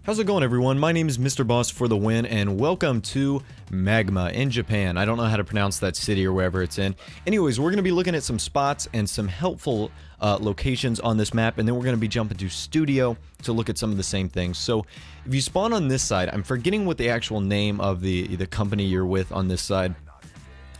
How's it going, everyone? My name is Mr. Boss for the win, and welcome to MAGMA in Japan. I don't know how to pronounce that city or wherever it's in. Anyways, we're going to be looking at some spots and some helpful locations on this map, and then we're going to be jumping to Studio to look at some of the same things. So, if you spawn on this side, I'm forgetting what the actual name of the company you're with on this side.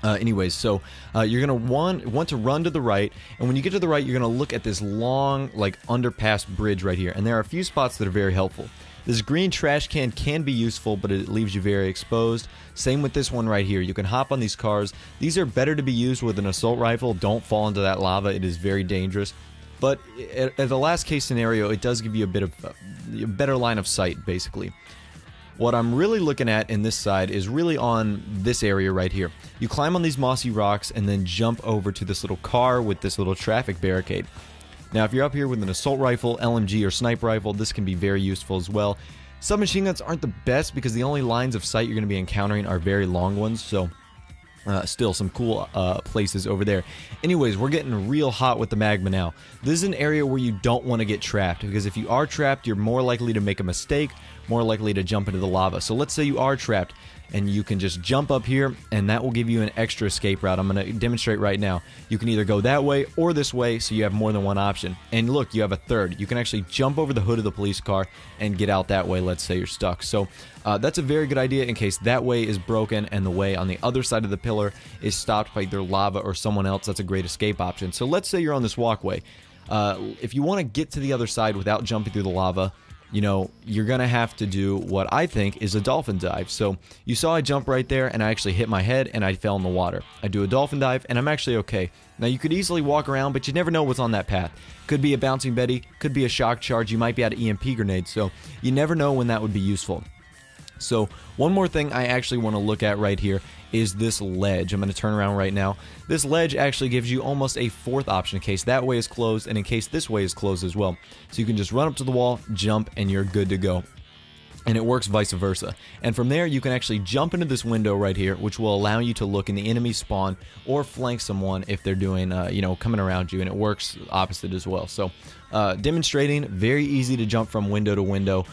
Anyways, so you're going to want to run to the right, and when you get to the right, you're going to look at this long, like, underpass bridge right here, and there are a few spots that are very helpful. This green trash can be useful, but it leaves you very exposed. Same with this one right here. You can hop on these cars. These are better to be used with an assault rifle. Don't fall into that lava. It is very dangerous. But at the last case scenario, it does give you a bit of a better line of sight, basically. What I'm really looking at in this side is really on this area right here. You climb on these mossy rocks and then jump over to this little car with this little traffic barricade. Now, if you're up here with an assault rifle, LMG, or sniper rifle, this can be very useful as well. Submachine guns aren't the best because the only lines of sight you're going to be encountering are very long ones, so still some cool places over there. Anyways, we're getting real hot with the magma now. This is an area where you don't want to get trapped, because if you are trapped, you're more likely to make a mistake, more likely to jump into the lava. So let's say you are trapped, and you can just jump up here, and that will give you an extra escape route. I'm going to demonstrate right now. You can either go that way or this way, so you have more than one option. And look, you have a third. You can actually jump over the hood of the police car and get out that way. Let's say you're stuck. So that's a very good idea in case that way is broken and the way on the other side of the pillar is stopped by either lava or someone else. That's a great escape option. So let's say you're on this walkway. If you want to get to the other side without jumping through the lava, you know, you're going to have to do what I think is a dolphin dive. So you saw I jump right there, and I actually hit my head, and I fell in the water. I do a dolphin dive, and I'm actually okay. Now, you could easily walk around, but you never know what's on that path. Could be a bouncing Betty, could be a shock charge, you might be out of EMP grenades, so you never know when that would be useful. So, one more thing I actually want to look at right here is this ledge. I'm going to turn around right now. This ledge actually gives you almost a fourth option in case that way is closed and in case this way is closed as well. So you can just run up to the wall, jump, and you're good to go. And it works vice versa. And from there, you can actually jump into this window right here, which will allow you to look in the enemy spawn or flank someone if they're doing, you know, coming around you. And it works opposite as well. So, demonstrating, very easy to jump from window to window.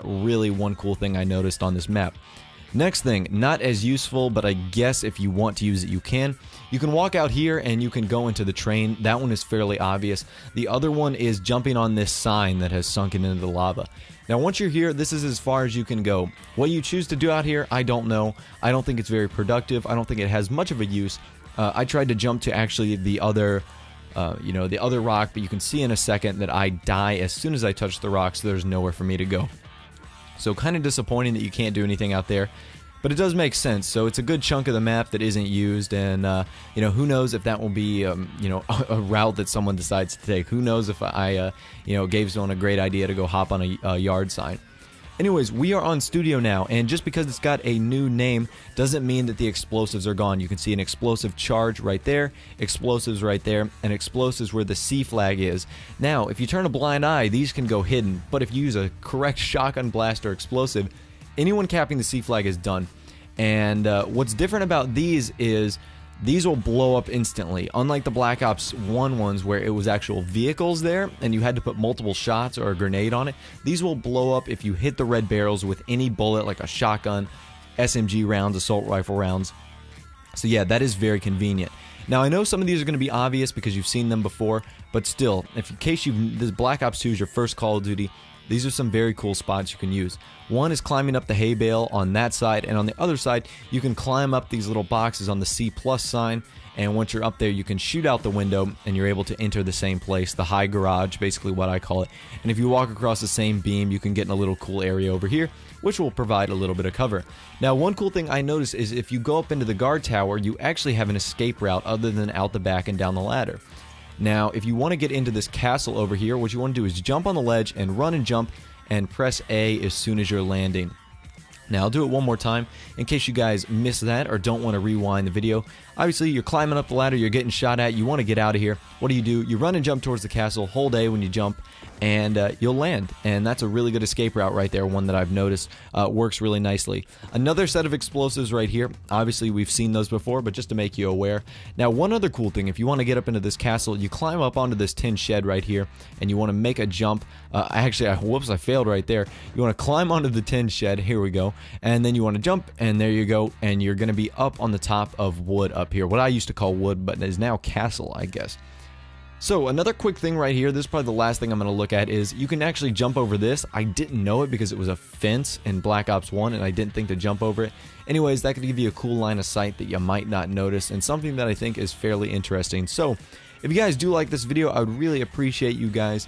Really one cool thing I noticed on this map. Next thing, not as useful, but I guess if you want to use it, you can. You can walk out here and you can go into the train. That one is fairly obvious. The other one is jumping on this sign that has sunken into the lava. Now, once you're here, this is as far as you can go. What you choose to do out here, I don't know. I don't think it's very productive. I don't think it has much of a use. I tried to jump to actually the other, you know, the other rock, but you can see in a second that I die as soon as I touch the rock, so there's nowhere for me to go. So kind of disappointing that you can't do anything out there, but it does make sense. So it's a good chunk of the map that isn't used, and you know, who knows if that will be you know, a route that someone decides to take. Who knows if I you know, gave someone a great idea to go hop on a yard sign. Anyways, we are on Studio now, and just because it's got a new name doesn't mean that the explosives are gone. You can see an explosive charge right there, explosives right there, and explosives where the C flag is. Now, if you turn a blind eye, these can go hidden, but if you use a correct shotgun blast or explosive, anyone capping the C flag is done. And what's different about these is these will blow up instantly, unlike the Black Ops 1 ones where it was actual vehicles there and you had to put multiple shots or a grenade on it. These will blow up if you hit the red barrels with any bullet, like a shotgun, SMG rounds, assault rifle rounds. So yeah, that is very convenient. Now, I know some of these are going to be obvious because you've seen them before, but still, if in case this Black Ops 2 is your first Call of Duty, these are some very cool spots you can use. One is climbing up the hay bale on that side, and on the other side, you can climb up these little boxes on the C+ sign, and once you're up there, you can shoot out the window, and you're able to enter the same place, the high garage, basically what I call it. And if you walk across the same beam, you can get in a little cool area over here, which will provide a little bit of cover. Now, one cool thing I noticed is if you go up into the guard tower, you actually have an escape route other than out the back and down the ladder. Now, if you want to get into this castle over here, what you want to do is jump on the ledge and run and jump and press A as soon as you're landing. Now, I'll do it one more time in case you guys missed that or don't want to rewind the video. Obviously, you're climbing up the ladder, you're getting shot at, you want to get out of here. What do? You run and jump towards the castle, hold A when you jump, and you'll land. And that's a really good escape route right there, one that I've noticed works really nicely. Another set of explosives right here. Obviously, we've seen those before, but just to make you aware. Now, one other cool thing, if you want to get up into this castle, you climb up onto this tin shed right here, and you want to make a jump. Whoops, I failed right there. You want to climb onto the tin shed. Here we go. And then you want to jump, and there you go. And you're going to be up on the top of wood up here. What I used to call wood, but is now castle, I guess. So another quick thing right here, this is probably the last thing I'm going to look at, is you can actually jump over this. I didn't know it because it was a fence in Black Ops 1 and I didn't think to jump over it. Anyways, that could give you a cool line of sight that you might not notice and something that I think is fairly interesting. So if you guys do like this video, I would really appreciate you guys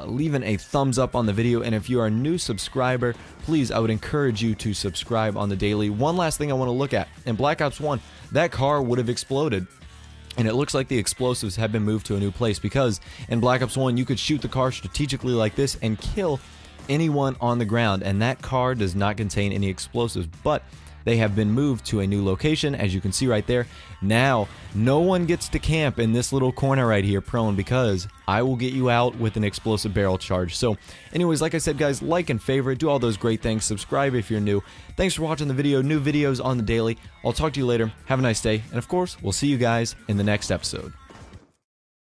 leaving a thumbs up on the video. And if you are a new subscriber, please, I would encourage you to subscribe on the daily. One last thing I want to look at. In Black Ops 1, that car would have exploded. And it looks like the explosives have been moved to a new place because in Black Ops 1, you could shoot the car strategically like this and kill anyone on the ground. And that car does not contain any explosives, but they have been moved to a new location, as you can see right there. Now, no one gets to camp in this little corner right here, prone, because I will get you out with an explosive barrel charge. So, anyways, like I said, guys, like and favorite, do all those great things. Subscribe if you're new. Thanks for watching the video. New videos on the daily. I'll talk to you later. Have a nice day. And, of course, we'll see you guys in the next episode.